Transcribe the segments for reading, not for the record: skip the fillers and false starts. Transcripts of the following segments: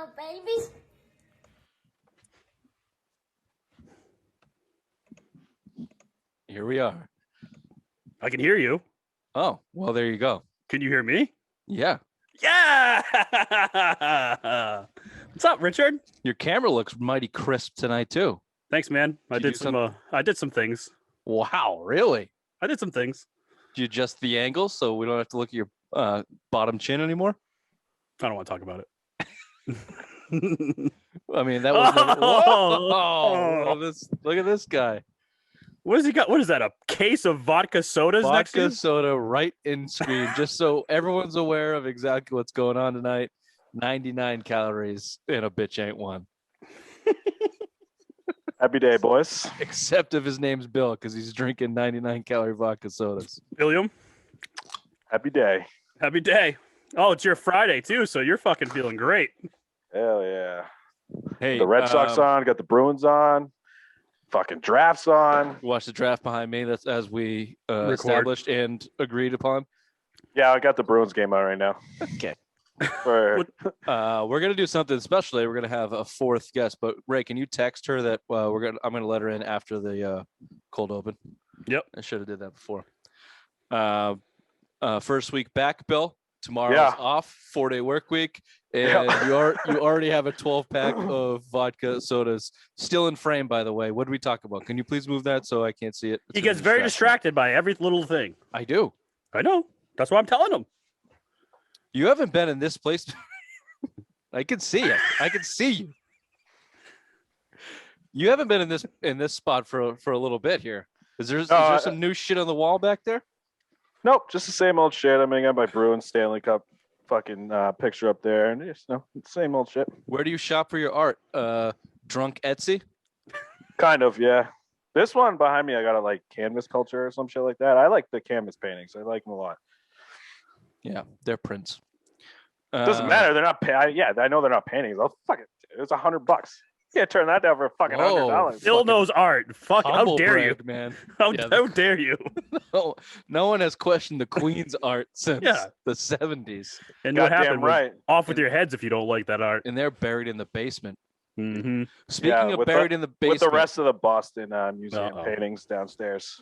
Hello, babies. Here we are. I can hear you. Oh, well, there you go. Can you hear me? Yeah. Yeah. What's up, Richard? Your camera looks mighty crisp tonight, too. Thanks, man. I did some things. Wow, really? I did some things. Did you adjust the angle so we don't have to look at your bottom chin anymore? I don't want to talk about it. I mean, that was look at this guy. What has he got? What is that? A case of vodka sodas next to you? Vodka soda right in screen, just so everyone's aware of exactly what's going on tonight. 99 calories and a bitch ain't one. Happy day, boys. Except if his name's Bill, because he's drinking 99-calorie vodka sodas. William? Happy day. Happy day. Oh, it's your Friday, too, so you're fucking feeling great. Hell yeah. Hey, the Red Sox on, got the Bruins on, fucking drafts on. Watch the draft behind me. That's as we established and agreed upon. Yeah, I got the Bruins game on right now. Okay. We're gonna do something special today. We're gonna have a fourth guest, but Ray, can you text her that I'm gonna let her in after the cold open? Yep. I should have did that before. First week back, Bill. Tomorrow's off, 4-day work week, and you already have a 12-pack of vodka sodas still in frame. By the way, what did we talk about? Can you please move that so I can't see it? He gets very distracted by every little thing. I do. I know. That's what I'm telling him. You haven't been in this place. I can see it. I can see you. You haven't been in this spot for a little bit here. Is there some new shit on the wall back there? Nope, just the same old shit. I mean, I got my Bruins Stanley Cup fucking picture up there, and just same old shit. Where do you shop for your art? Drunk Etsy? Kind of, yeah. This one behind me, I got a like canvas culture or some shit like that. I like the canvas paintings. I like them a lot. Yeah, they're prints. Doesn't matter. They're not. I know they're not paintings. I'll fuck it. It's $100. You can't turn that down for fucking $100. Bill knows art. Fuck! How dare you, man? How dare you? No one has questioned the Queen's art since the 70s. And what happened? Right. Off with your heads if you don't like that art. And they're buried in the basement. Mm-hmm. Speaking of buried in the basement, with the rest of the Boston Museum paintings downstairs.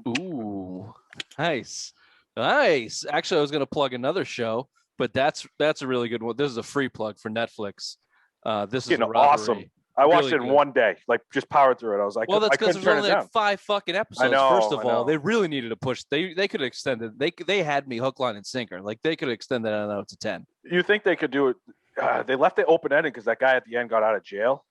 Ooh, nice. Actually, I was going to plug another show, but that's a really good one. This is a free plug for Netflix. This is awesome. I watched it in one day, like just powered through it. I was like, well, that's because there's only like 5 fucking episodes. First of all, they really needed to push. They could have extended. They had me hook, line, and sinker. Like they could have extended that out to 10. You think they could do it? They left it open ended because that guy at the end got out of jail.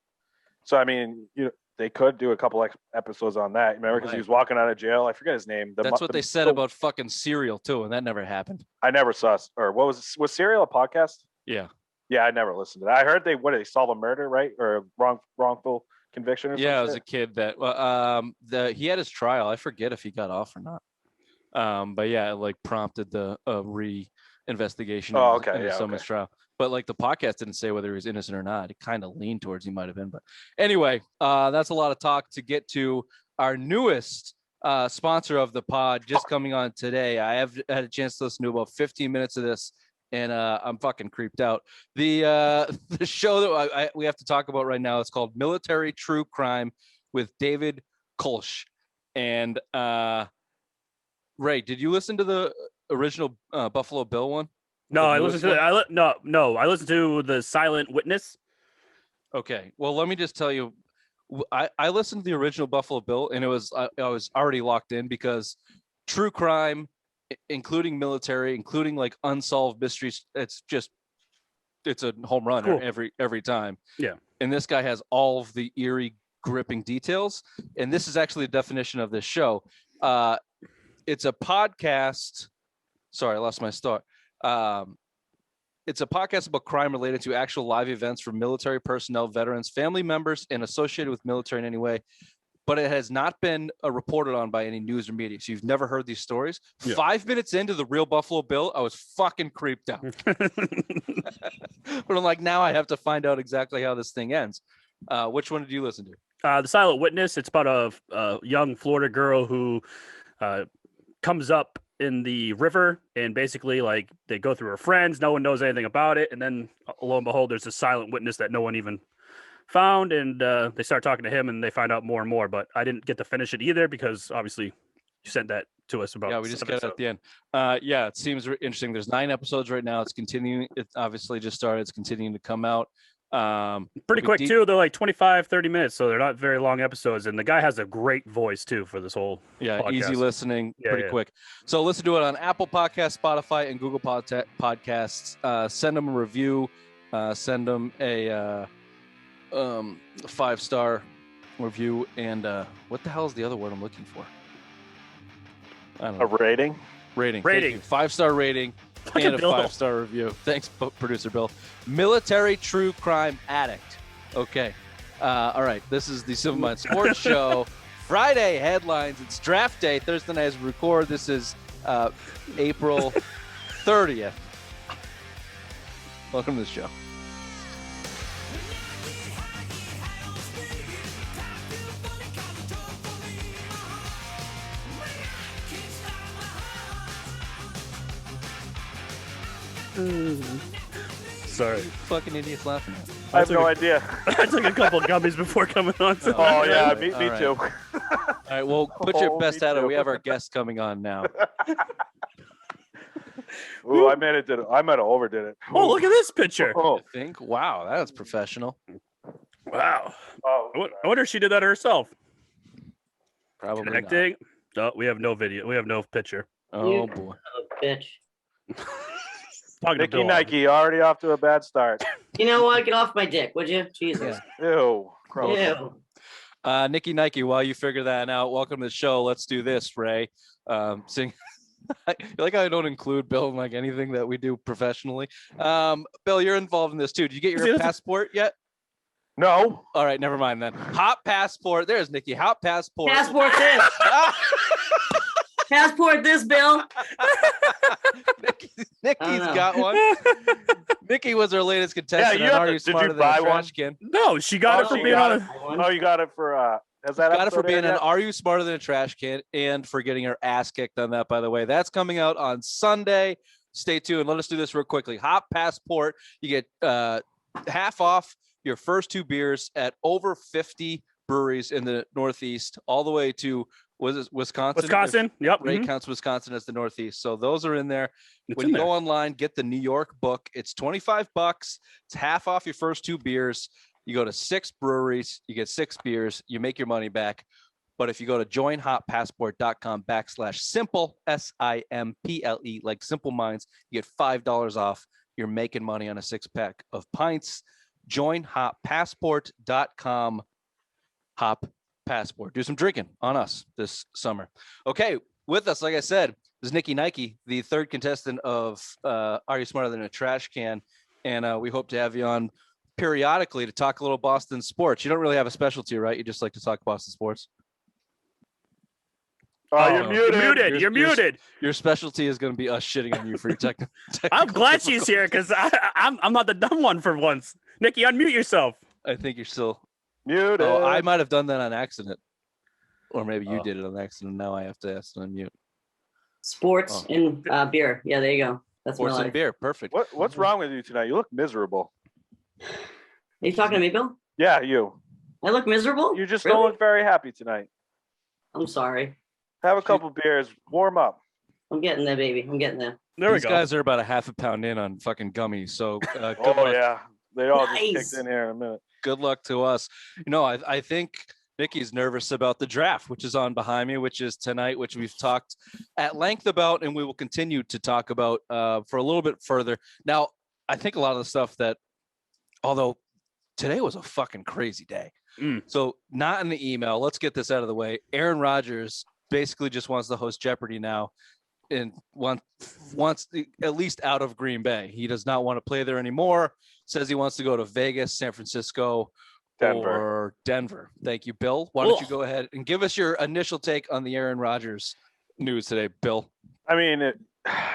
So I mean, they could do a couple episodes on that. Remember, because he was walking out of jail. I forget his name. That's what they said about fucking Serial too, and that never happened. I never saw. Or what was Serial a podcast? Yeah. Yeah, I never listened to that. I heard they solve a murder, right, or wrongful conviction or something. Yeah, it was a kid that he had his trial. I forget if he got off or not. But yeah, it like prompted the re-investigation of someone's trial. But like the podcast didn't say whether he was innocent or not. It kind of leaned towards he might have been. But anyway, that's a lot of talk to get to our newest sponsor of the pod just coming on today. I have had a chance to listen to about 15 minutes of this, and I'm fucking creeped out. The show that we have to talk about right now is called Military True Crime with David Kolsch. And Ray, did you listen to the original Buffalo Bill one? No, I listened to I listened to the Silent Witness. Okay, well, let me just tell you, I listened to the original Buffalo Bill, and I was already locked in because true crime, including military, including like unsolved mysteries, it's a home run every time. Yeah, and this guy has all of the eerie, gripping details, and this is actually the definition of this show. It's a podcast. Sorry, I lost my start. It's a podcast about crime related to actual live events for military personnel, veterans, family members, and associated with military in any way. But it has not been reported on by any news or media. So you've never heard these stories. Yeah. 5 minutes into the real Buffalo Bill, I was fucking creeped out. But I'm like, now I have to find out exactly how this thing ends. Which one did you listen to? The Silent Witness. It's about a young Florida girl who comes up in the river, and basically like they go through her friends. No one knows anything about it, and then lo and behold, there's a silent witness that no one even found, and they start talking to him, and they find out more and more. But I didn't get to finish it either because obviously you sent that to us about. Yeah, we just got it at the end. Yeah, it seems interesting. There's 9 episodes right now. It's continuing. It obviously just started. It's continuing to come out. Pretty quick too. They're like 25, 30 minutes, so they're not very long episodes. And the guy has a great voice too for this whole podcast. Easy listening, pretty quick. So listen to it on Apple Podcasts, Spotify, and Google Podcasts. Send them a review. Send them a 5-star review. And what the hell is the other word I'm looking for? I don't know. A rating. Rating. 5-star rating. And a 5-star review. Thanks, producer Bill. Military true crime addict. Okay. All right. This is the Civil Mind Sports Show. Friday headlines. It's draft day. Thursday night as we record. This is April 30th. Welcome to the show. Sorry. Fucking idiots laughing at me. I have no idea. I took a couple of gummies before coming on. So. Oh, yeah, me right. too. All right, well, put your best out of it. We have our guest coming on now. Ooh, I might have overdid it. Oh, look at this picture. Oh. I think. Wow, that's professional. Wow. Oh, I wonder if she did that herself. Probably Connecting. No, we have no video. We have no picture. not. Oh, boy. Bitch. Nykki Nike already off to a bad start. You know what? Get off my dick, would you? Jesus. Ew. Gross. Ew. Nykki Nike, while you figure that out, welcome to the show. Let's do this, Ray. Sing. Like I don't include Bill in like anything that we do professionally. Bill, you're involved in this too. Did you get your passport yet? No. All right, never mind then. Hot passport. There's Nykki. Hot passport. Passport this. Passport this, Bill. Nykki's got one. Nykki was our latest contestant. Yeah, Are you smarter you than buy a trash can? No, she got it for being on a. Oh, you got it for has that Got it for episode being aired an yet? Are You Smarter Than a Trash Can and for getting her ass kicked on that, by the way. That's coming out on Sunday. Stay tuned. Let us do this real quickly. Hot passport. You get half off your first 2 beers at over 50 breweries in the Northeast, all the way to Wisconsin. Wisconsin. Yep. Ray counts Wisconsin as the Northeast. So those are in there. It's When in you there. go online, get the New York book. It's $25. It's half off your first 2 beers. You go to 6 breweries, you get 6 beers, you make your money back. But if you go to joinhotpassport.com/simple, SIMPLE, like Simple Minds, you get $5 off. You're making money on a 6-pack of pints. Joinhotpassport.com. Hop Passport. Do some drinking on us this summer. Okay, with us, like I said, is Nykki Nike, the 3rd contestant of Are You Smarter Than a Trash Can? And we hope to have you on periodically to talk a little Boston sports. You don't really have a specialty, right? You just like to talk Boston sports. Oh, you're muted. You're muted. Your specialty is going to be us shitting on you for your technical. I'm glad she's here because I'm not the dumb one for once. Nykki, unmute yourself. I think you're still Muted. Oh, I might have done that on accident, or maybe you did it on accident. Now I have to ask to unmute. Sports and beer. Yeah, there you go. That's Sports my and life. beer. Perfect. What's wrong with you tonight? You look miserable. Are you talking to me, Bill? Yeah, you. I look miserable? You just Really? don't look very happy tonight. I'm sorry. Have a couple beers. Warm up. I'm getting there, baby. I'm getting there. There we These go. guys are about a half a pound in on fucking gummies. So good Oh luck. yeah, they all Nice. just kicked in here in a minute. Good luck to us. You know, I think Nykki's nervous about the draft, which is on behind me, which is tonight, which we've talked at length about, and we will continue to talk about for a little bit further. Now, I think a lot of the stuff that, although today was a fucking crazy day. So not in the email. Let's get this out of the way. Aaron Rodgers basically just wants to host Jeopardy now and wants at least out of Green Bay. He does not want to play there anymore. Says he wants to go to Vegas, San Francisco, or Denver. Thank you, Bill. Why don't you go ahead and give us your initial take on the Aaron Rodgers news today, Bill? I mean,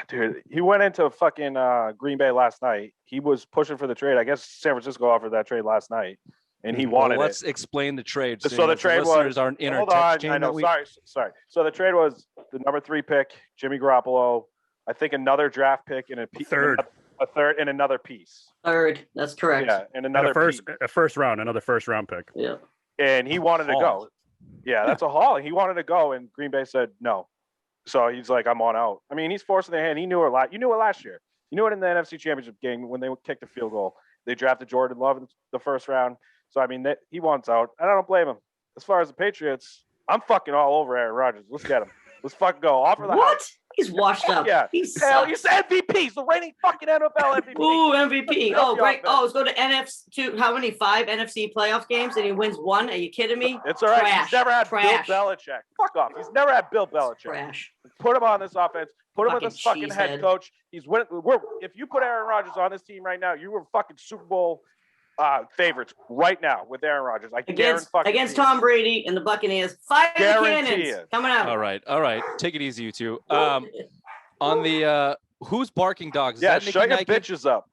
dude, he went into fucking Green Bay last night. He was pushing for the trade. I guess San Francisco offered that trade last night. and he wanted Let's it. explain the trade. So the trade listeners was aren't in our hold text on. chain I know. that week. Sorry. So the trade was the number 3 pick, Jimmy Garoppolo. I think another draft pick and a third, a third, and another piece. Third. That's correct. Yeah, and another a first round, another first round pick. Yeah. And he wanted to go. Yeah, that's a haul. He wanted to go, and Green Bay said no. So he's like, I'm on out. I mean, he's forcing their hand. He knew it a lot. You knew it last year. You knew it in the NFC Championship game when they kicked the field goal. They drafted Jordan Love in the first round. So, I mean, he wants out. And I don't blame him. As far as the Patriots, I'm fucking all over Aaron Rodgers. Let's get him. Let's fucking go. Offer the What? house. He's washed up. Yeah. He's MVP. He's the reigning fucking NFL MVP. Ooh, MVP. Oh, great. Philadelphia. Let's go to NFC. How many? 5 NFC playoff games and he wins 1? Are you kidding me? It's all right. Trash. He's never had Trash. Bill Belichick. Fuck off. He's never had Bill Belichick. Trash. Put him on this offense. Put him with this fucking head cheesehead. coach. He's winning. If you put Aaron Rodgers on this team right now, you were fucking Super Bowl favorites right now with Aaron Rodgers. Against Tom Brady and the Buccaneers. Fire the cannons coming out. All right. Take it easy, you two. On the who's barking dogs? Is that shut Nykki your Nike? bitches up.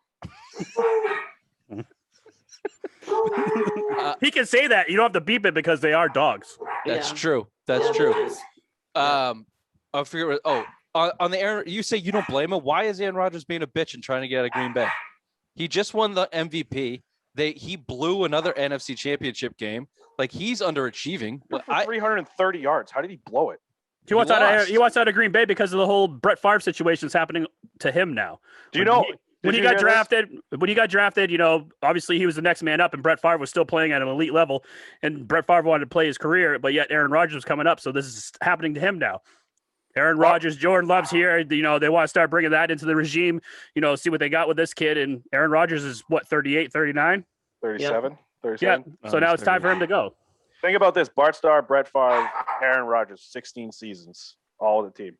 He can say that. You don't have to beep it because they are dogs. That's Yeah. true. That's Yeah, true. it is. I forget. On the Aaron, you say you don't blame him. Why is Aaron Rodgers being a bitch and trying to get out of Green Bay? He just won the MVP. He blew another NFC Championship game. Like, he's underachieving. For 330 yards. How did he blow it? He wants out of Green Bay because of the whole Brett Favre situation is happening to him now. Do you know when he got drafted? When he got drafted, obviously he was the next man up, and Brett Favre was still playing at an elite level, and Brett Favre wanted to play his career, but yet Aaron Rodgers was coming up, so this is happening to him now. Aaron Rodgers, Jordan Love's here. They want to start bringing that into the regime. See what they got with this kid, and Aaron Rodgers is what 38, 39, 37, Yep. 37. Yeah. So now it's time for him to go. Think about this: Bart Starr, Brett Favre, Aaron Rodgers, 16 seasons, all of the team.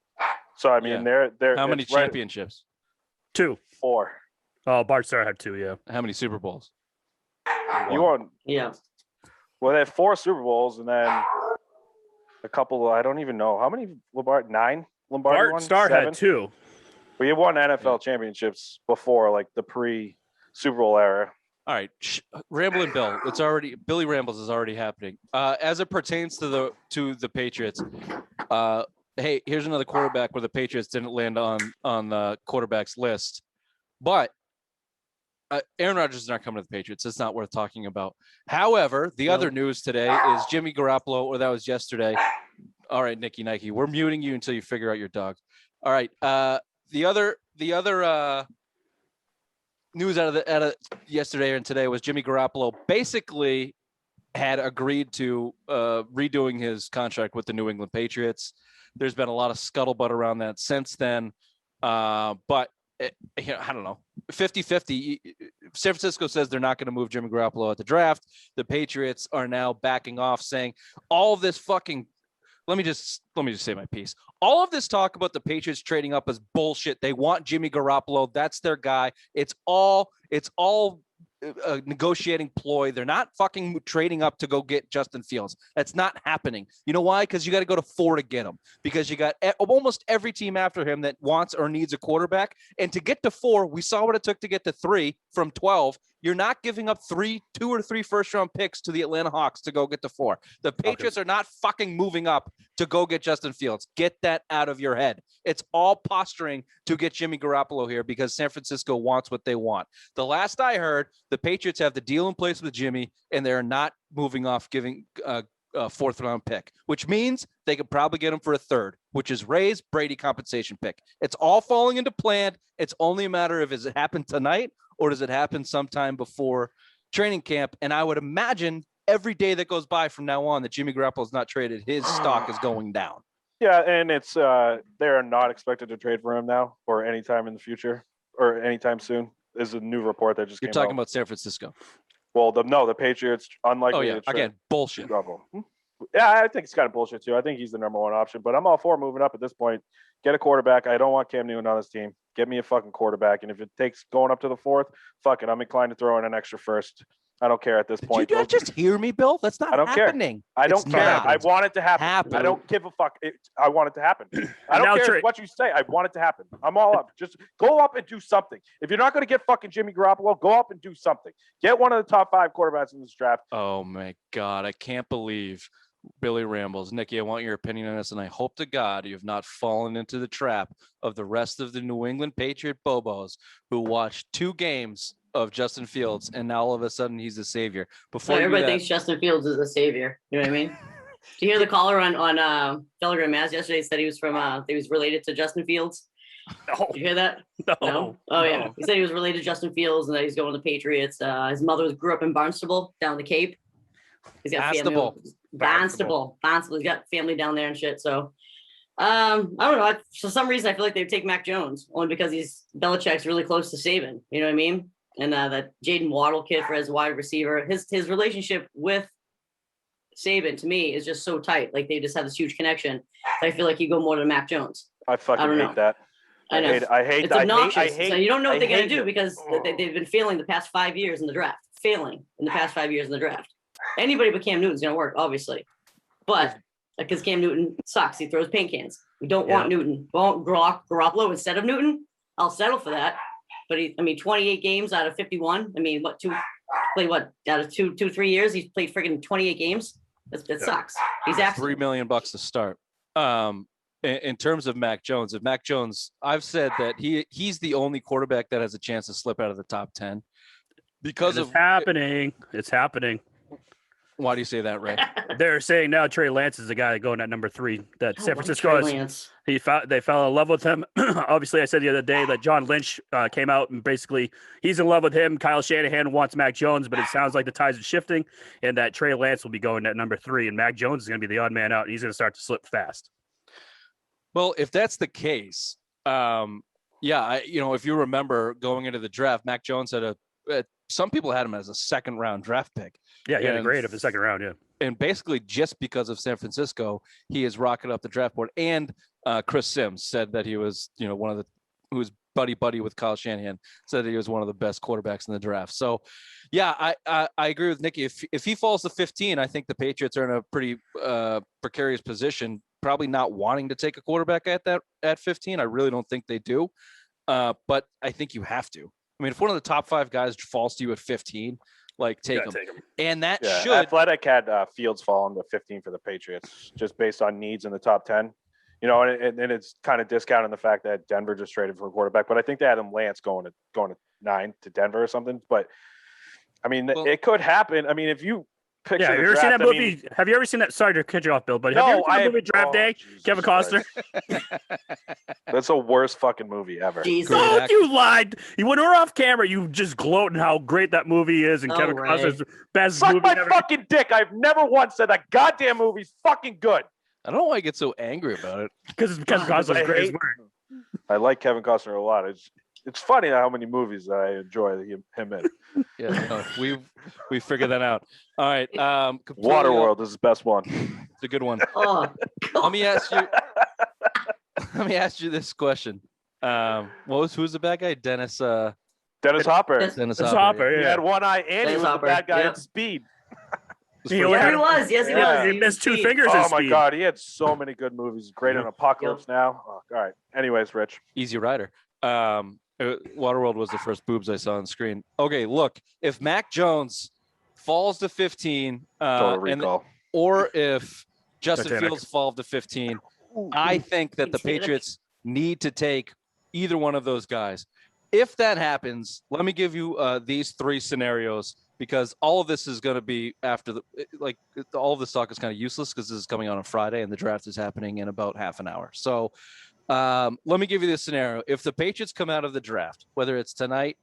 So I mean, they're How many championships? 2. 4. Oh, Bart Starr had 2. Yeah. How many Super Bowls? You won. Yeah. Well, they had 4 Super Bowls and then a couple. I don't even know how many. 9 Lombardi Bart won? Starr 7? had 2. We have won NFL championships before, like the pre-Super Bowl era. All right, Rambling Bill. Billy Rambles is already happening. As it pertains to the Patriots, hey, here's another quarterback where the Patriots didn't land on the quarterback's list, but Aaron Rodgers is not coming to the Patriots. It's not worth talking about. However, the other news today is Jimmy Garoppolo, or that was yesterday. All right, Nykki Nike, we're muting you until you figure out your dog. All right, the other news out of yesterday and today was Jimmy Garoppolo basically had agreed to redoing his contract with the New England Patriots. There's been a lot of scuttlebutt around that since then. But I don't know, 50-50. San Francisco says they're not going to move Jimmy Garoppolo at the draft. The Patriots are now backing off, saying all of this fucking let me just say my piece. All of this talk about the Patriots trading up is bullshit. They want Jimmy Garoppolo. That's their guy. It's all a negotiating ploy. They're not fucking trading up to go get Justin Fields. That's not happening. You know why? Because you got to go to 4 to get him. Because you got almost every team after him that wants or needs a quarterback. And to get to 4, we saw what it took to get to 3 from 12. You're not giving up 2 or 3 first-round picks to the Atlanta Hawks to go get to 4. The Patriots are not fucking moving up to go get Justin Fields. Get that out of your head. It's all posturing to get Jimmy Garoppolo here because San Francisco wants what they want. The last I heard, the Patriots have the deal in place with Jimmy, and they're not moving off giving a 4th-round pick, which means they could probably get him for a 3rd, which is Ray's Brady compensation pick. It's all falling into plan. It's only a matter of, does it happen tonight or does it happen sometime before training camp? And I would imagine every day that goes by from now on that Jimmy Garoppolo is not traded, his stock is going down. Yeah, and it's they're not expected to trade for him now or anytime in the future or anytime soon. Is a new report that just You're came talking out. about San Francisco. Well, the Patriots unlikely. Oh yeah, to trade again, bullshit. Garoppolo. Yeah, I think it's kind of bullshit too. I think he's the number 1 option, but I'm all for moving up at this point. Get a quarterback. I don't want Cam Newton on this team. Get me a fucking quarterback, and if it takes going up to the 4th, fuck it. I'm inclined to throw in an extra first I don't care at this Did point. you not just hear me, Bill? That's not I don't care. happening. I don't It's care. not. I want it to happen. Happen. I don't give a fuck. I want it to happen. I Now don't care Trey- what you say. I want it to happen. I'm all up. Just go up and do something. If you're not going to get fucking Jimmy Garoppolo, go up and do something. Get one of the top 5 quarterbacks in this draft. Oh my God. I can't believe Billy rambles. Nykki, I want your opinion on this, and I hope to God you have not fallen into the trap of the rest of the New England Patriot Bobos who watched 2 games of Justin Fields, and now all of a sudden he's a savior. Before you do Everybody that, thinks Justin Fields is a savior. You know what I mean? Do you hear the caller on Telegram Mass yesterday said he was related to Justin Fields? No, Did you hear that? no. Oh yeah. No. He said he was related to Justin Fields and that he's going to the Patriots. His mother grew up in Barnstable down the Cape. He's got Barnstable. Barnstable. He's got family down there and shit. So I don't know. For some reason, I feel like they would take Mac Jones only because Belichick's really close to Saban. You know what I mean? And that Jaden Waddle kid for his wide receiver, his relationship with Saban to me is just so tight. Like they just have this huge connection. I feel like you go more to Mac Jones. I fucking don't hate know. that. I know. I hate. It's I obnoxious. hate. So you don't know what they're going hate to do it. because they've been failing the past 5 years in the draft. Anybody but Cam Newton's going to work, obviously. But because Cam Newton sucks, he throws paint cans. We don't want Newton. We want Garoppolo instead of Newton. I'll settle for that. But 28 games out of 51. Out of 3 years? He's played freaking 28 games. That sucks. He's $3 million to start. In terms of Mac Jones, I've said that he's the only quarterback that has a chance to slip out of the top 10 because It's happening. It's happening. Why do you say that, Ray? They're saying now Trey Lance is the guy going at number 3. That San Francisco has. They fell in love with him. Obviously, I said the other day that John Lynch came out and basically he's in love with him. Kyle Shanahan wants Mac Jones, but it sounds like the tides are shifting and that Trey Lance will be going at number 3 and Mac Jones is going to be the odd man out. And he's going to start to slip fast. Well, if that's the case, if you remember going into the draft, Mac Jones had some people had him as a 2nd round draft pick. Yeah, he had a grade of the 2nd round. Yeah. And basically just because of San Francisco, he has rocketed up the draft board. And Chris Sims said that he was, who was buddy with Kyle Shanahan, said that he was one of the best quarterbacks in the draft. So, yeah, I agree with Nykki. If he falls to 15, I think the Patriots are in a pretty precarious position, probably not wanting to take a quarterback at 15. I really don't think they do. But I think you have to. If one of the top 5 guys falls to you at 15, take him. And that should. Athletic had Fields falling to 15 for the Patriots, just based on needs in the top 10. And it's kind of discounting the fact that Denver just traded for a quarterback, but I think they had Lance going to 9 to Denver or something. But it could happen. If you picture, have you ever seen that movie? Have you ever seen that? Sorry to cut you off, Bill, but have you ever seen the movie Draft Day? Kevin Costner. That's the worst fucking movie ever. Oh, you lied. When we're off camera, you just gloating how great that movie is, and Kevin Costner's best movie. Suck my fucking dick. I've never once said that goddamn movie's fucking good. I don't know why I get so angry about it. Because Kevin Costner's great. I like Kevin Costner a lot. It's funny how many movies that I enjoy him in. Yeah, we figured that out. All right. Waterworld is the best one. It's a good one. Oh, Let me ask you this question. Who's the bad guy? Dennis Hopper. Dennis Hopper. He had one eye and he was the bad guy at Speed. He was. Yes, he was. He missed 2 fingers. Oh my God, he had so many good movies. Great on Apocalypse Now. Oh, all right. Anyways, Rich. Easy Rider. Waterworld was the first boobs I saw on screen. Okay, look, if Mac Jones falls to 15, or if Justin Fields falls to 15, I think that the Patriots need to take either one of those guys. If that happens, let me give you these 3 scenarios, because all of this is going to be after all of this talk is kind of useless because this is coming on Friday and the draft is happening in about half an hour. So let me give you this scenario. If the Patriots come out of the draft, whether it's tonight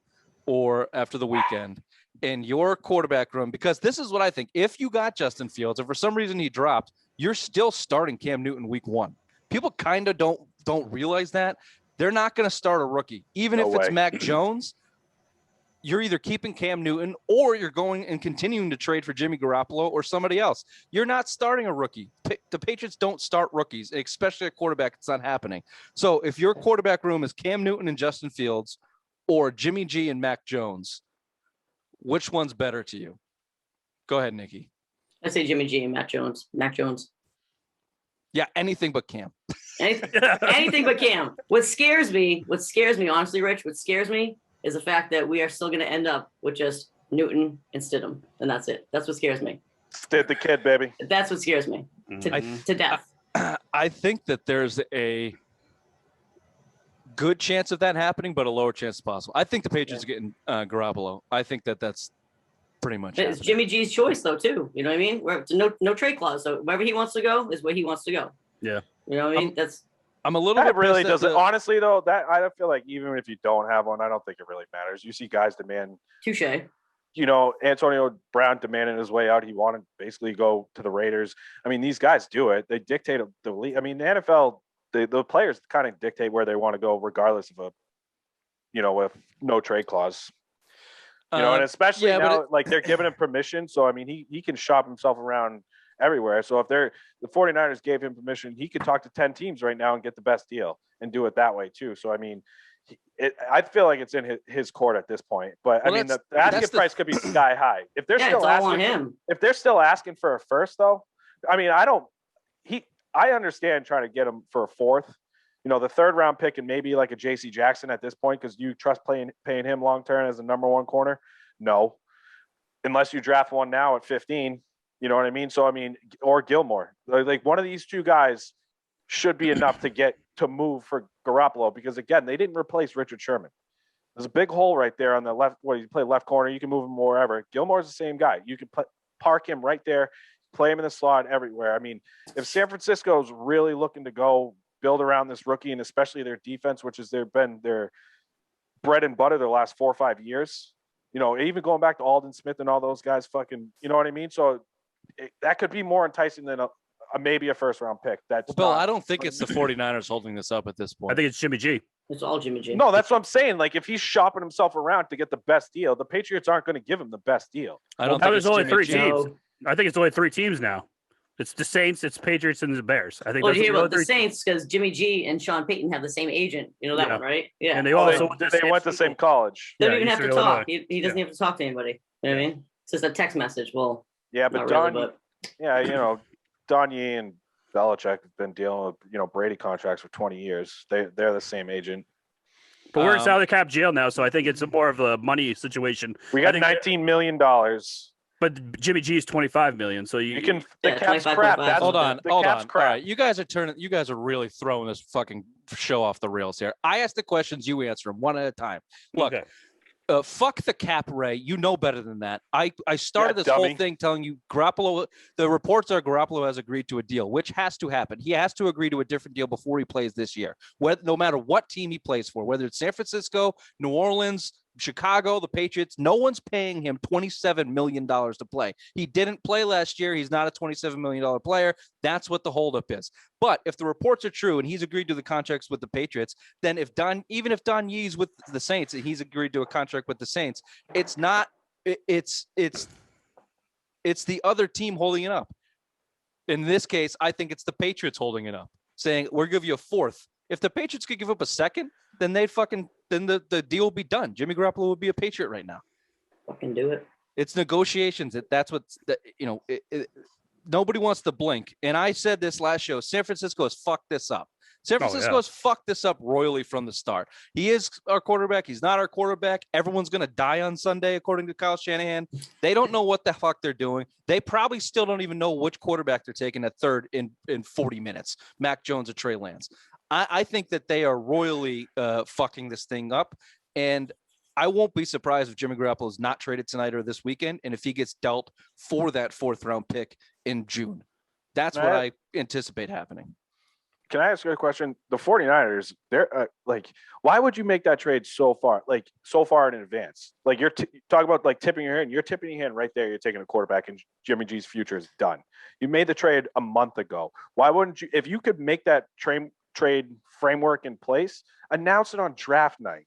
or after the weekend, in your quarterback room, because this is what I think. If you got Justin Fields, if for some reason he dropped, you're still starting Cam Newton week 1. People kind of don't realize that. They're not going to start a rookie. Even if it's Mac Jones, you're either keeping Cam Newton or you're going and continuing to trade for Jimmy Garoppolo or somebody else. You're not starting a rookie. The Patriots don't start rookies, especially a quarterback. It's not happening. So if your quarterback room is Cam Newton and Justin Fields or Jimmy G and Mac Jones, which one's better to you? Go ahead, Nikki. I say Jimmy G and Mac Jones. Yeah, anything but Cam. Anything but Cam. What scares me, honestly, Rich, what scares me is the fact that we are still going to end up with just Newton and Stidham, and that's it. That's what scares me. Stid the kid, baby. That's what scares me to death. I think that there's a good chance of that happening, but a lower chance possible. I think the Patriots are getting Garoppolo. I think that's pretty much It's Jimmy G's choice, though, too. You know what I mean? It's no trade clause. So wherever he wants to go is where he wants to go. Yeah. You know what I mean? I'm a little That bit really doesn't. Honestly, though, that I feel like even if you don't have one, I don't think it really matters. You see guys demand. Touche. You know, Antonio Brown demanding his way out. He wanted to basically go to the Raiders. I mean, these guys do it. They dictate the league. I mean, the NFL, the players kind of dictate where they want to go, regardless of with no trade clause. And especially now, like they're giving him permission. So, I mean, he can shop himself around everywhere. So if the 49ers gave him permission, he could talk to 10 teams right now and get the best deal and do it that way too. So, I mean, I feel like it's in his court at this point. But I mean, the asking price could be sky high. If they're still asking, if they're still asking for a first, though, I mean, I understand trying to get him for a fourth. The third round pick and maybe like a J.C. Jackson at this point, because you trust paying him long term as a number one corner? No, unless you draft one now at 15. You know what I mean? So I mean, or Gilmore, like one of these two guys should be enough to move for Garoppolo, because again, they didn't replace Richard Sherman. There's a big hole right there on the left. You play left corner, you can move him wherever. Gilmore's the same guy. You can park him right there, play him in the slot everywhere. I mean, if San Francisco's really looking to go build around this rookie, and especially their defense, which has been their bread and butter the last 4 or 5 years, even going back to Aldon Smith and all those guys, fucking, you know what I mean? So that could be more enticing than maybe a first round pick. Bill, I don't think it's the 49ers holding this up at this point. I think it's Jimmy G. It's all Jimmy G. No, that's what I'm saying. Like, if he's shopping himself around to get the best deal, the Patriots aren't going to give him the best deal. I don't think there's only Jimmy 3 G. teams. I think it's only 3 teams now. It's the Saints, it's Patriots, and the Bears. I think. Well, you hear about the Saints because Jimmy G and Sean Payton have the same agent. You know that one, right? Yeah. And they also went to the same college. They don't even have to talk. He doesn't have to talk to anybody. You know what I mean? It's just a text message. Well, yeah, but Don Yee and Belichick have been dealing with Brady contracts for 20 years. They're the same agent. But we're in salary cap jail now, so I think it's more of a money situation. We got $19 million. But Jimmy G is $25 million, so you can. The cap's crap. Hold on. All right, you guys are really throwing this fucking show off the rails here. I ask the questions, you answer them one at a time. Look, fuck the cap, Ray. You know better than that. I started this whole thing telling you Garoppolo. The reports are Garoppolo has agreed to a deal, which has to happen. He has to agree to a different deal before he plays this year. No matter what team he plays for, whether it's San Francisco, New Orleans, Chicago, the Patriots, no one's paying him $27 million to play. He didn't play last year. He's not a $27 million player. That's what the holdup is. But if the reports are true and he's agreed to the contracts with the Patriots, then even if Don Yee's with the Saints and he's agreed to a contract with the Saints, it's the other team holding it up. In this case, I think it's the Patriots holding it up, saying we'll give you a fourth. If the Patriots could give up a second, then the deal will be done. Jimmy Garoppolo would be a Patriot right now. Fucking do it. It's negotiations. Nobody wants to blink. And I said this last show, San Francisco has fucked this up. San Francisco has fucked this up royally from the start. He is our quarterback. He's not our quarterback. Everyone's going to die on Sunday, according to Kyle Shanahan. They don't know what the fuck they're doing. They probably still don't even know which quarterback they're taking at third in 40 minutes, Mac Jones or Trey Lance. I think that they are royally fucking this thing up. And I won't be surprised if Jimmy Garoppolo is not traded tonight or this weekend, and if he gets dealt for that 4th round pick in June. That's what I anticipate happening. Can I ask you a question? The 49ers, they're why would you make that trade so far in advance? Like you're talking about like tipping your hand. You're tipping your hand right there. You're taking a quarterback and Jimmy G's future is done. You made the trade a month ago. Why wouldn't you, if you could make that trade framework in place, announce it on draft night?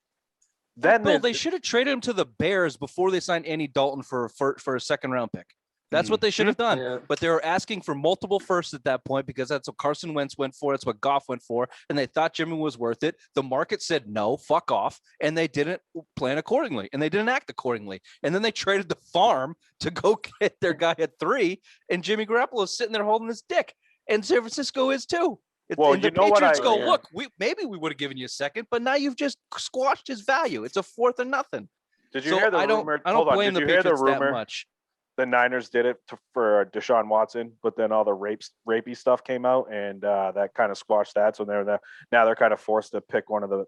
Then they should have traded him to the Bears before they signed Andy Dalton for a 2nd round pick. That's what they should have done. Yeah. But they were asking for multiple firsts at that point because that's what Carson Wentz went for. That's what Goff went for. And they thought Jimmy was worth it. The market said no, fuck off. And they didn't plan accordingly. And they didn't act accordingly. And then they traded the farm to go get their guy at 3. And Jimmy Garoppolo is sitting there holding his dick. And San Francisco is too. Well, and you the know what Patriots go, yeah. look, maybe we would have given you a second, but now you've just squashed his value. It's a 4th or nothing. Did you So hear the I don't, rumor? I Hold don't on. blame Did the you hear the Patriots that rumor? much. The Niners did it for Deshaun Watson, but then all the rapey stuff came out, and that kind of squashed that. So now they're kind of forced to pick one of the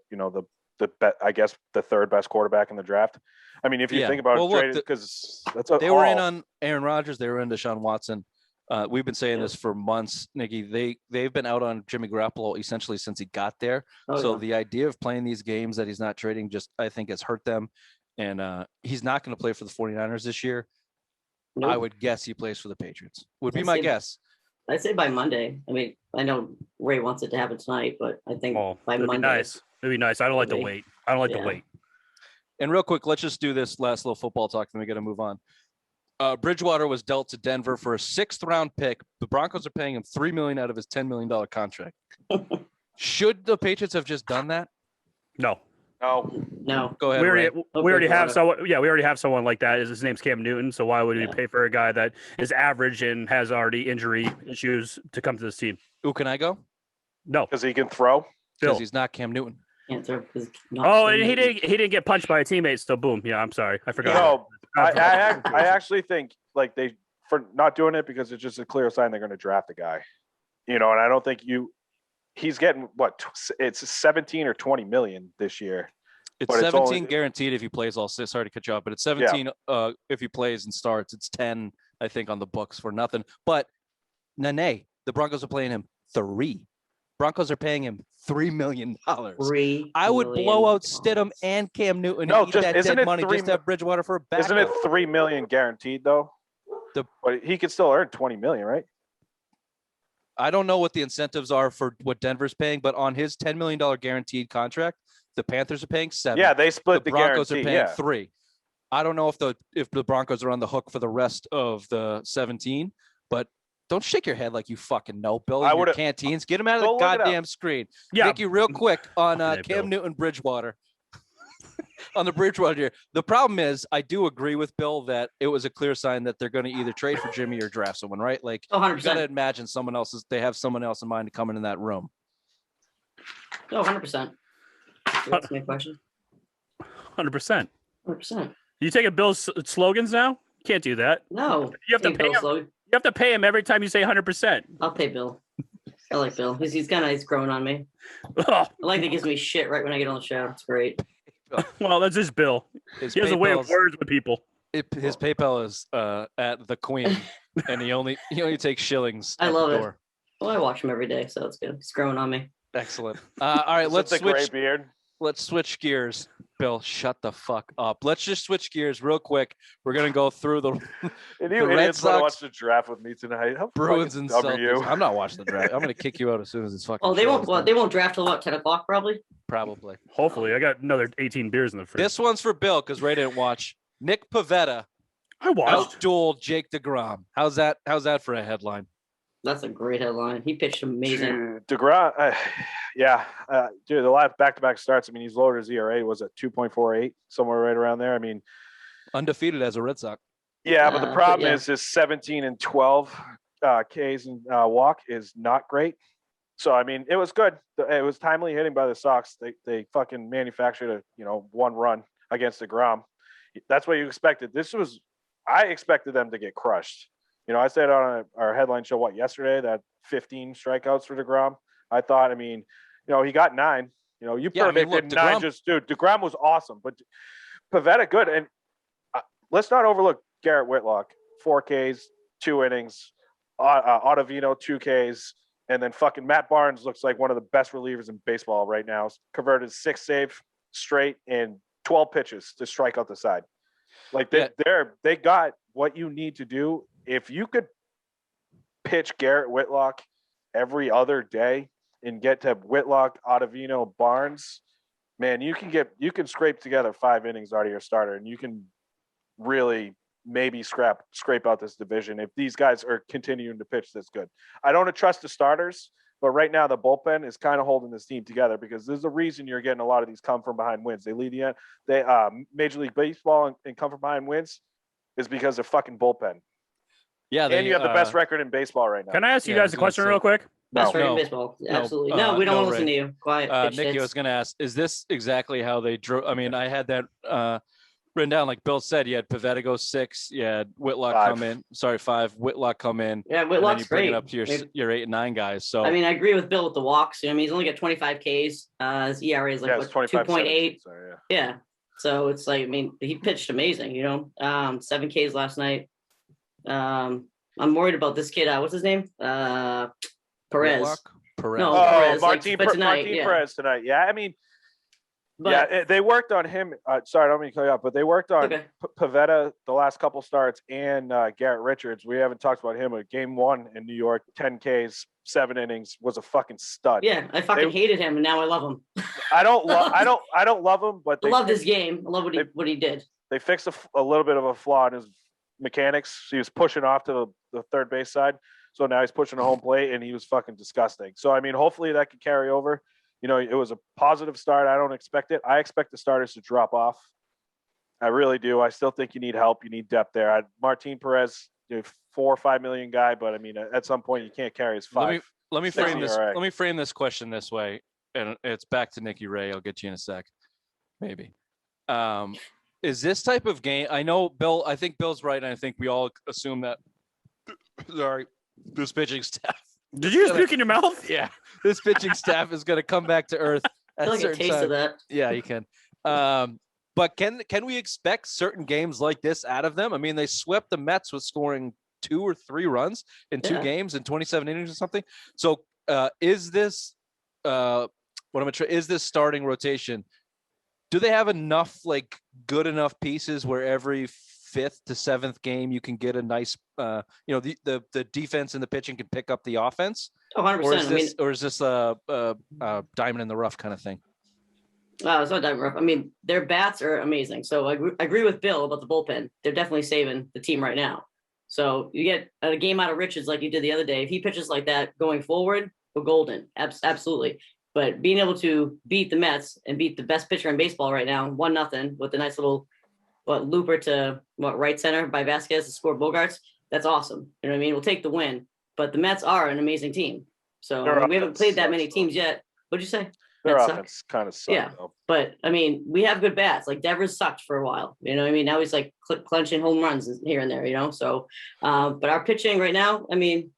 I guess the 3rd best quarterback in the draft. I mean, if you think about it, because that's they were in on Aaron Rodgers, they were in Deshaun Watson. We've been saying this for months, Nykki. They've been out on Jimmy Garoppolo essentially since he got there. So the idea of playing these games that he's not trading just, I think, has hurt them. And he's not going to play for the 49ers this year. Nope. I would guess he plays for the Patriots. Would be my guess. I'd say by Monday. I mean, I know Ray wants it to happen tonight, but I think by it'd Monday. Be nice. It'd be nice. I don't like to wait. I don't like to wait. And real quick, let's just do this last little football talk, then we got to move on. Bridgewater was dealt to Denver for a 6th-round pick. The Broncos are paying him $3 million out of his $10 million contract. Should the Patriots have just done that? No. No. Go ahead. We already have someone. Yeah, we already have someone like that. His name's Cam Newton. So why would we pay for a guy that is average and has already injury issues to come to this team? Ooh, can I go? No, because he can throw. Because he's not Cam Newton. Can't throw because and he didn't get punched by a teammate. So boom. Yeah, I'm sorry. I forgot. No, I actually think like they for not doing it because it's just a clear sign they're going to draft a guy. And I don't think he's getting it's 17 or 20 million this year. It's 17 guaranteed if he plays all 6. Sorry to cut you off, but it's 17 if he plays and starts. It's 10, I think, on the books for nothing. But Nene, the Broncos are playing him 3. Broncos are paying him $3 million. I would blow out Stidham and Cam Newton and eat that dead money just to have Bridgewater for a backup. Isn't it $3 million guaranteed though? But he could still earn $20 million, right? I don't know what the incentives are for what Denver's paying, but on his $10 million guaranteed contract, the Panthers are paying 7. Yeah, they split the Broncos guarantee, are paying 3. I don't know if the Broncos are on the hook for the rest of the 17, but don't shake your head like you fucking know, Bill. Your canteens. Get him out of the goddamn screen. Yeah. Nykki, real quick on Cam Newton Bridgewater. On the Bridgewater here. The problem is I do agree with Bill that it was a clear sign that they're going to either trade for Jimmy or draft someone, right? Like, 100%. you got to imagine they have someone else in mind to come in that room. No, 100%. That's my question. 100%. 100%. You taking Bill's slogans now? You can't do that. No. You have to pay him. You have to pay him every time you say 100%. I'll pay Bill. I like Bill. He's growing on me. I like that he gives me shit right when I get on the show. It's great. Well, that's just Bill. He has a way of words with people. His PayPal is at the Queen, and he only takes shillings. I love it. Well, I watch him every day, so it's good. He's growing on me. Excellent. All right, let's switch. Gray beard. Let's switch gears. Bill, shut the fuck up. Let's just switch gears real quick. We're gonna go through the Red Sox. Watch the draft with me tonight. Bruins and Celtics. I'm not watching the draft. I'm gonna kick you out as soon as it's fucking. Oh, they won't. Well, they won't draft till what? 10 o'clock, probably. Probably. Hopefully, I got another 18 beers in the fridge. This one's for Bill because Ray didn't watch. Nick Pivetta. I watched. Outdueled Jake deGrom. How's that for a headline? That's a great headline. He pitched amazing. deGrom, dude, the last back-to-back starts. I mean, he's lowered his ERA. Was at 2.48, somewhere right around there. I mean, undefeated as a Red Sox. Yeah, but the problem is his 17 and 12 Ks and walk is not great. So I mean, it was good. It was timely hitting by the Sox. They fucking manufactured a 1 run against deGrom. That's what you expected. I expected them to get crushed. I said on our headline show, yesterday, that 15 strikeouts for deGrom. I thought, he got 9. You predicted 9. deGrom was awesome, but Pivetta good. And let's not overlook Garrett Whitlock, 4 Ks, 2 innings, Ottavino, 2 Ks, and then fucking Matt Barnes looks like one of the best relievers in baseball right now. Converted 6 save straight and 12 pitches to strike out the side. Like they got what you need to do. If you could pitch Garrett Whitlock every other day and get to Whitlock, Ottavino, Barnes, man, you can scrape together 5 innings out of your starter, and you can really maybe scrape out this division if these guys are continuing to pitch this good. I don't trust the starters, but right now the bullpen is kind of holding this team together because there's a reason you're getting a lot of these come from behind wins. They lead Major League Baseball and come from behind wins is because of fucking bullpen. Yeah, And you have the best record in baseball right now. Can I ask you guys a question real quick? Best record in No. baseball. No. Absolutely. No, we don't want to listen Ray. to you. Quiet. Nykki, I hits. was going to ask, is this exactly how they drew? I mean, I had that written down. Like Bill said, you had Pivetta go 6, you had Whitlock 5. come in. Sorry, 5. Whitlock come in. Yeah, And then Whitlock's you bring great. it up to your 8 and 9 guys. So I mean, I agree with Bill with the walks. I mean, he's only got 25 Ks. His ERA is like it's 25 2.8. So, Yeah. So it's like, I mean, he pitched amazing, 7 Ks last night. I'm worried about this kid. What's his name? Perez. Whitlock, Perez. No, Oh, Perez, Martin yeah. Perez tonight. Yeah, I mean, But they worked on him. Sorry, I don't mean to cut you off, but they worked on okay. Pivetta the last couple starts and Garrett Richards. We haven't talked about him. Game 1 in New York, 10 Ks, 7 innings, was a fucking stud. Yeah, I fucking hated him, and now I love him. I don't love him, but I loved his game. I love what he did. They fixed a little bit of a flaw in his mechanics. He was pushing off to the third base side, so now he's pushing a home plate, and he was fucking disgusting. So I mean, hopefully that could carry over. It was a positive start. I don't expect it. I expect the starters to drop off. I really do. I still think you need help. You need depth there. Martin Perez, 4 or 5 million guy, but I mean, at some point you can't carry his 5. Let me frame this. ERA. Let me frame this question this way, and it's back to Nykki Ray. I'll get you in a sec, maybe. Is this type of game? I know Bill. I think Bill's right, and I think we all assume that. Sorry, this pitching staff. Did you just puke in your mouth? Yeah, this pitching staff is going to come back to earth I at feel like a certain taste time. of that. Yeah, you can. But can we expect certain games like this out of them? I mean, they swept the Mets with scoring 2 or 3 runs in 2 games in 27 innings or something. So is this is this starting rotation? Do they have enough good enough pieces where every 5th to 7th game you can get a nice the defense and the pitching can pick up the offense? Oh, 100%. Or is this a diamond in the rough kind of thing? It's not that rough. I mean, their bats are amazing. So I agree with Bill about the bullpen. They're definitely saving the team right now. So you get a game out of Richards like you did the other day. If he pitches like that going forward, we're golden. Absolutely. But being able to beat the Mets and beat the best pitcher in baseball right now, 1-0 with a nice little looper to right center by Vasquez to score Bogarts, that's awesome. You know what I mean? We'll take the win. But the Mets are an amazing team. So we haven't played that many teams yet. What'd you say? Their offense kind of sucks. Yeah, though. but I mean, we have good bats. Like Devers sucked for a while. You know what I mean? Now he's like clenching home runs here and there, So, but our pitching right now, I mean,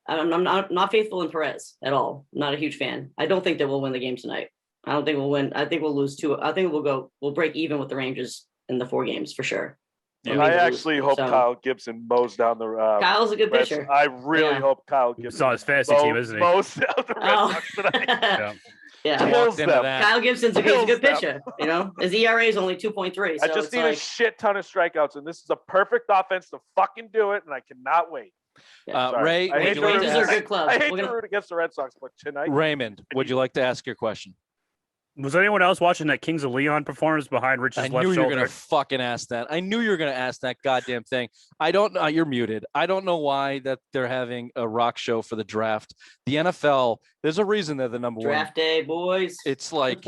I'm not faithful in Perez at all. I'm not a huge fan. I don't think that we'll win the game tonight. I don't think we'll win. I think we'll lose 2. I think we'll break even with the Rangers in the 4 games for sure. Yeah, I actually hope Kyle Gibson mows down the. Kyle's a good Reds. pitcher. I really hope Kyle Gibson. It's on his fantasy team, isn't he? Mows down the Red Sox tonight. Yeah. Kills them. Kyle Gibson's a good Kills pitcher. His ERA is only 2.3. So I just need a shit ton of strikeouts, and this is a perfect offense to fucking do it, and I cannot wait. Ray, I hate would you like Rangers to are a ask, good club. I hate to root against the Red Sox, but tonight. Raymond, would you like to ask your question? Was anyone else watching that Kings of Leon performance behind Rich's I left knew you were shoulder? gonna fucking ask that. I knew you were gonna ask that goddamn thing. I don't know. You're muted. I don't know why that they're having a rock show for the draft. The NFL, there's a reason they're the number Draft day, boys. It's like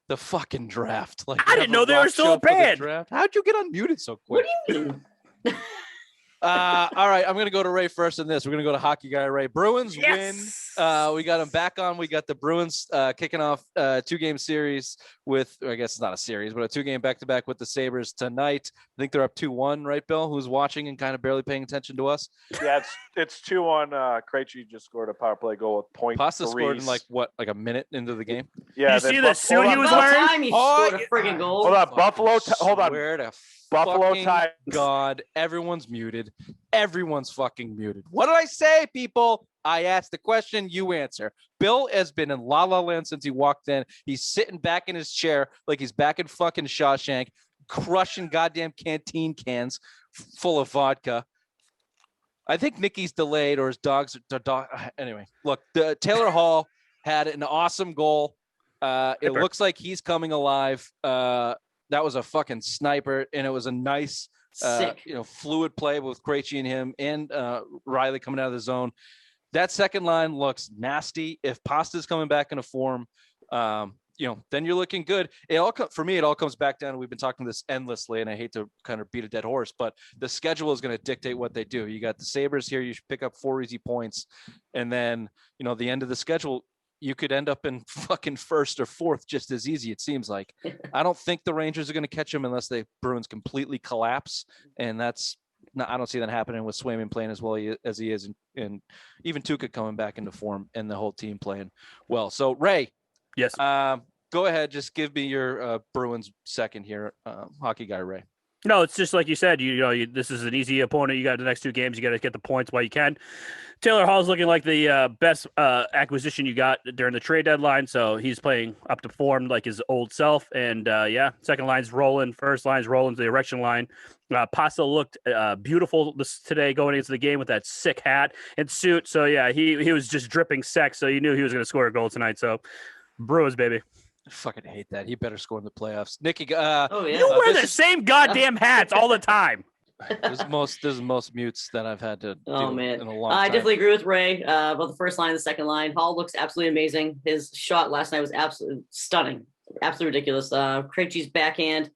the fucking draft. Like I didn't know they were still a band. How'd you get unmuted so quick? What do you mean? All right, I'm gonna go to Ray first in this. We're gonna go to Hockey Guy Ray. Bruins win. We got him back on. We got the Bruins kicking off a 2-game series with, I guess it's not a series, but a 2-game back-to-back with the Sabres tonight. I think they're up 2-1, right, Bill? Who's watching and kind of barely paying attention to us? Yeah, it's 2-1. Krejci just scored a power play goal with point. Pasta scored in like a minute into the game. Yeah, Did you see the suit he was About wearing? time he scored a friggin' goal. Hold on, Buffalo. Hold on, Where to Buffalo fucking Times. God, everyone's muted. Everyone's fucking muted. What did I say, people? I asked the question, you answer. Bill has been in La La Land since he walked in. He's sitting back in his chair like he's back in fucking Shawshank, crushing goddamn canteen cans full of vodka. I think Nicky's delayed or his dogs. Anyway, look, Taylor Hall had an awesome goal. It looks like he's coming alive. That was a fucking sniper, and it was a nice Sick. Fluid play with Krejci and him and Riley coming out of the zone. That second line looks nasty. If Pasta's coming back into form, then you're looking good. For me, it all comes back down. We've been talking this endlessly, and I hate to kind of beat a dead horse, but the schedule is going to dictate what they do. You got the Sabres here. You should pick up 4 easy points. And then, the end of the schedule, you could end up in fucking first or fourth just as easy, it seems like. I don't think the Rangers are going to catch them unless the Bruins completely collapse. And I don't see that happening with Swayman playing as well as he is, and even Tuukka coming back into form and the whole team playing well. So, Ray. Yes. Go ahead. Just give me your Bruins second here, hockey guy Ray. No, it's just like you said. This is an easy opponent. You got the next 2 games. You got to get the points while you can. Taylor Hall's looking like the best acquisition you got during the trade deadline. So he's playing up to form like his old self. And second line's rolling. First line's rolling to the erection line. Pasta looked beautiful today going into the game with that sick hat and suit. So yeah, he was just dripping sex. So you knew he was going to score a goal tonight. So Bruins, baby. I fucking hate that. He better score in the playoffs. Nykki, you wear the same goddamn hats all the time. There's the most mutes that I've had to do in a long time. I definitely agree with Ray about the first line and the second line. Hall looks absolutely amazing. His shot last night was absolutely stunning, absolutely ridiculous. Krejci's backhand,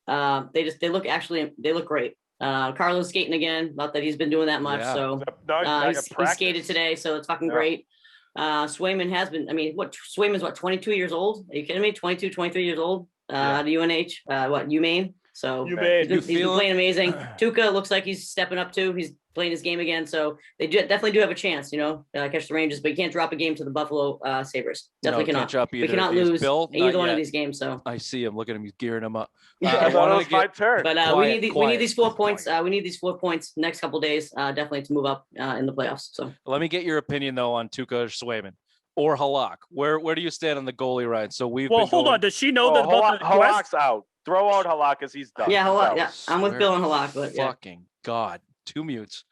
they look great. Carlo's skating again. Not that he's been doing that much, so he skated today, so it's fucking great. Swayman has been. I mean, Swayman's 22 years old? Are you kidding me? 22, 23 years old. Out of UNH. UMaine. So he's been playing amazing. Tuukka looks like he's stepping up too. He's playing his game again. So they definitely do have a chance, catch the Rangers, but you can't drop a game to the Buffalo Sabres. Definitely cannot. We cannot lose either one of these games. So I see him. Look at him. He's gearing him up. But we need these 4 points. We need these 4 points next couple days, definitely to move up in the playoffs. So let me get your opinion though on Tuukka or Swayman or Halak. Where do you stand on the goalie ride? So hold on. Does she know that about the Halak's out? Throw out Halak because he's done. Yeah, Halak. Yeah, I'm with Bill and Halak. But fucking God, 2 mutes.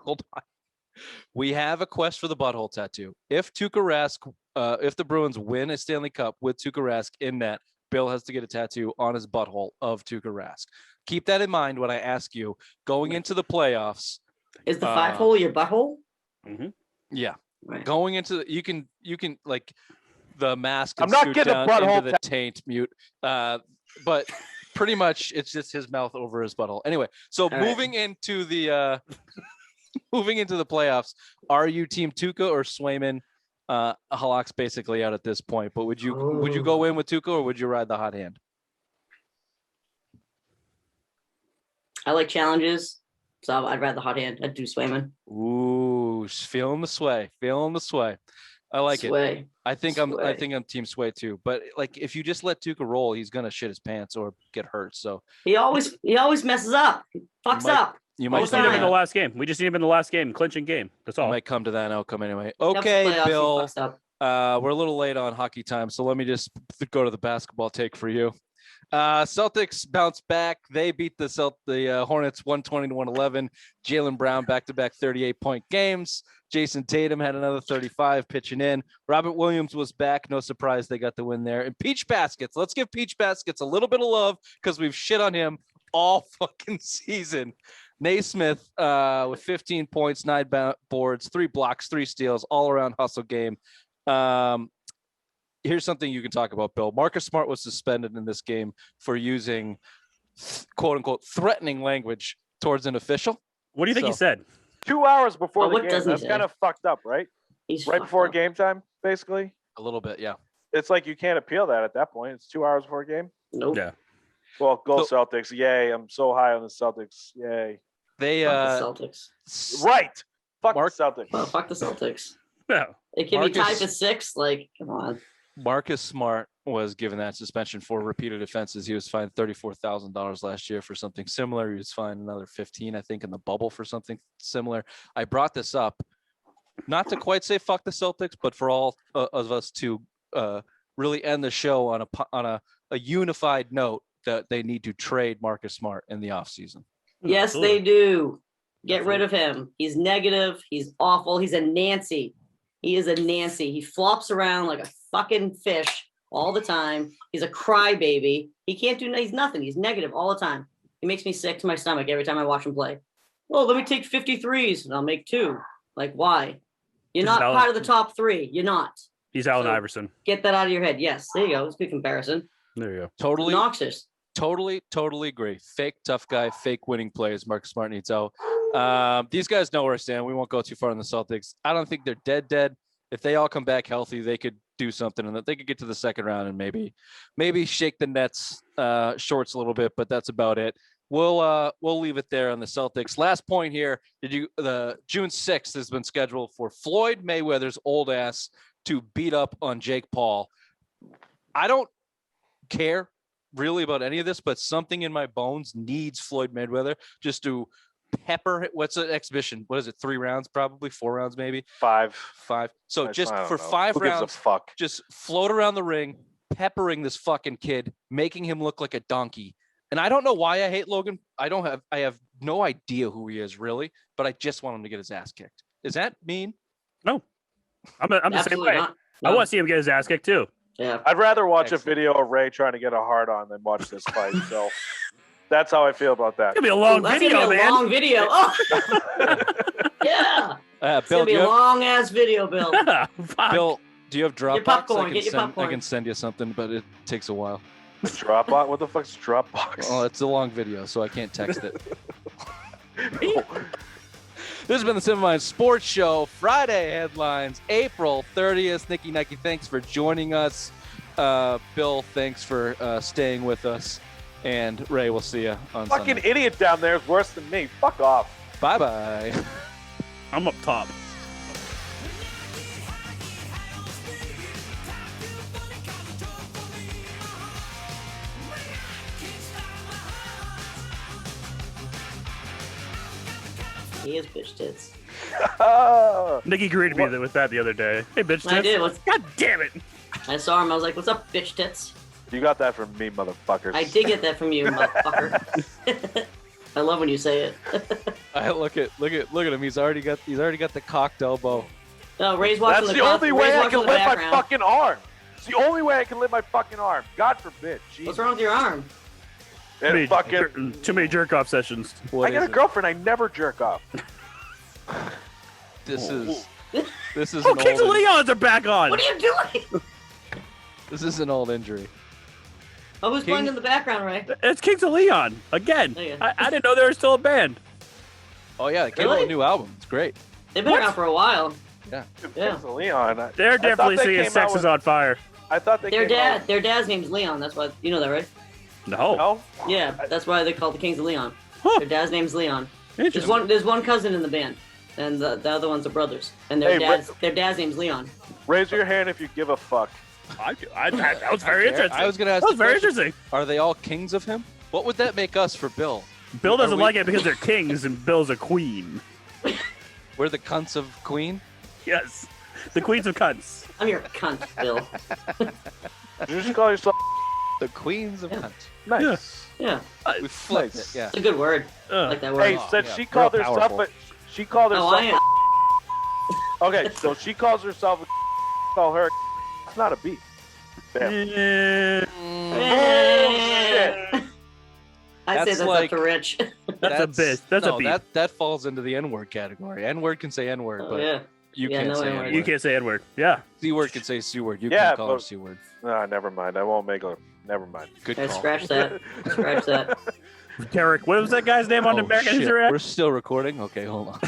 Hold on. We have a quest for the butthole tattoo. If Tuukka Rask, if the Bruins win a Stanley Cup with Tuukka Rask in net, Bill has to get a tattoo on his butthole of Tuukka Rask. Keep that in mind when I ask you going into the playoffs. Is the 5-hole your butthole? Mm-hmm. Yeah. Right. Going into you can like the mask. I'm not getting a butthole into the taint mute. But pretty much it's just his mouth over his butthole. Anyway, so moving into the playoffs, are you team Tuukka or Swayman? Halak's basically out at this point, but would you go in with Tuukka or would you ride the hot hand? I like challenges, so I'd rather hot hand. I'd do Swayman. Ooh, feeling the sway. I like it. I think I'm team Sway too. But like, if you just let Tuukka roll, he's gonna shit his pants or get hurt. So he always messes up. He fucks up. You might just need him in the last game. We just need him in the last game, clinching game. That's all. Might come to that outcome anyway. Okay, Bill. We're a little late on hockey time, so let me just go to the basketball take for you. Celtics bounce back. They beat the Hornets 120-111. Jaylen Brown back-to-back 38-point games. Jason Tatum had another 35 pitching in. Robert Williams was back. No surprise they got the win there. And Peach Baskets. Let's give Peach Baskets a little bit of love because we've shit on him all fucking season. Naismith with 15 points, 9 boards, 3 blocks, 3 steals, all-around hustle game. Here's something you can talk about, Bill. Marcus Smart was suspended in this game for using quote-unquote threatening language towards an official. What do you think he said? 2 hours before the game. That's kind of fucked up, right? Right before game time, basically. A little bit, yeah. It's like you can't appeal that at that point. It's 2 hours before a game. Nope. Yeah. Well, go Celtics. Yay. I'm so high on the Celtics. Yay. They fuck the Celtics. Right. Fuck the Celtics. Oh, fuck the Celtics. No. It can be tied to 6. Like, come on. Marcus Smart was given that suspension for repeated offenses. He was fined $34,000 last year for something similar. He was fined another 15, I think, in the bubble for something similar. I brought this up not to quite say fuck the Celtics, but for all of us to really end the show on a unified note that they need to trade Marcus Smart in the offseason. Yes, absolutely. They do. Get rid of him. He's negative. He's awful. He's a Nancy. He is a Nancy. He flops around like a fucking fish all the time. He's a crybaby. He can't do. He's nothing. He's negative all the time. He makes me sick to my stomach every time I watch him play. Oh, let me take 53s and I'll make 2. Like, why? You're not part of the top 3. You're not. He's Allen So- Iverson. Get that out of your head. Yes, there you go. It's a good comparison. There you go. Totally, Obnoxious. totally agree. Fake tough guy, fake winning plays. Marcus Smart needs out. These guys know where I stand. We won't go too far on the Celtics. I don't think they're dead. If they all come back healthy, they could do something and that they could get to the second round and maybe shake the Nets shorts a little bit, but that's about it. We'll leave it there on the Celtics. Last point here. The June 6th has been scheduled for Floyd Mayweather's old ass to beat up on Jake Paul. I don't care really about any of this, but something in my bones needs Floyd Mayweather just to pepper. What's an exhibition? What is it? 3 rounds, probably 4 rounds, maybe 5. 5. So just I don't for know. 5 Who gives a rounds, fuck? just float around the ring, peppering this fucking kid, making him look like a donkey. And I don't know why I hate Logan. I have no idea who he is really, but I just want him to get his ass kicked. Is that mean? No, I'm the same Absolutely way. not. I want to see him get his ass kicked too. Yeah. I'd rather watch Excellent. a video of Ray trying to get a hard on than watch this fight. So that's how I feel about that. It's gonna be a long That's video, gonna be a man. long video. Oh. Yeah. It's Bill, gonna be do a you have, long ass video, Bill. Fuck. Bill, do you have Dropbox? popcorn, get your popcorn. I can send you something, but it takes a while. Dropbox? What the fuck's Dropbox? Oh, it's a long video, so I can't text it. This has been the Simple Minds Sports Show. Friday headlines, April 30th. Nykki Nike, thanks for joining us. Bill, thanks for staying with us. And Ray, we'll see you on Fucking Sunday. idiot down there is worse than me. Fuck off. Bye-bye. I'm up top. He is bitch tits. Nikki greeted me with that the other day. Hey, bitch. I tits. did. What's- God damn it. I saw him. I was like, "What's up, bitch tits?" You got that from me, motherfuckers. I did get that from you, motherfucker. I love when you say it. I look at him. He's already got the cocked elbow. No, Ray's watching That's the the only way I can the lift my background. fucking arm. It's the only way I can lift my fucking arm. God forbid. Jesus. What's wrong with your arm? And fucking, Too many jerk off sessions. What I got is a it? girlfriend. I never jerk off. This is Oh, an Kings of old, Leons are back on. What are you doing? this is an old injury. Oh, who's playing in the background, Ray? It's Kings of Leon again. Oh, yeah. I didn't know they were still a band. Oh yeah, they came out Really? with a new album. It's great. They've been around for a while. Yeah. Yeah. Kings of Leon. They're definitely they singing came "Sex out is with- on Fire." I thought they Their came out dad's name's Leon. That's why you know that, right? No. No? Yeah, that's why they call the Kings of Leon. Huh. Their dad's name's Leon. Interesting. There's one cousin in the band, and the other ones are brothers, and their Hey, dad's name's Leon. Raise your hand if you give a fuck. That was very interesting. I was gonna ask. That was the very question, interesting. Are they all kings of him? What would that make us for Bill? Bill doesn't Are we- like it because they're kings and Bill's a queen. We're the cunts of Queen. Yes, the queens of cunts. I'm your cunt, Bill. You just call yourself The queens of Yeah. cunts. nice. Yeah, We flipped Nice. it. Yeah. it's a good word. I Ugh. like that word. Hey, Oh, since yeah, she called real herself powerful. she called Oh, herself I am. okay, so she calls herself call her it's not a beat. Damn. Eh, I say That's that's like- up to Rich. That's a bit. That's no, a beat. That falls into the N-word category. N-word can say N-word, Oh, but yeah. you Yeah, can't no say N-word. N-word. You can't say N-word. Yeah. C-word can say C-word. You Yeah, can't call her but- C-word. Nah, never mind. I won't make a never mind. Good Okay, call. scratch that. Scratch that. Derek, what was that guy's name on Oh, American shit. History X? We're still recording? Okay, hold on.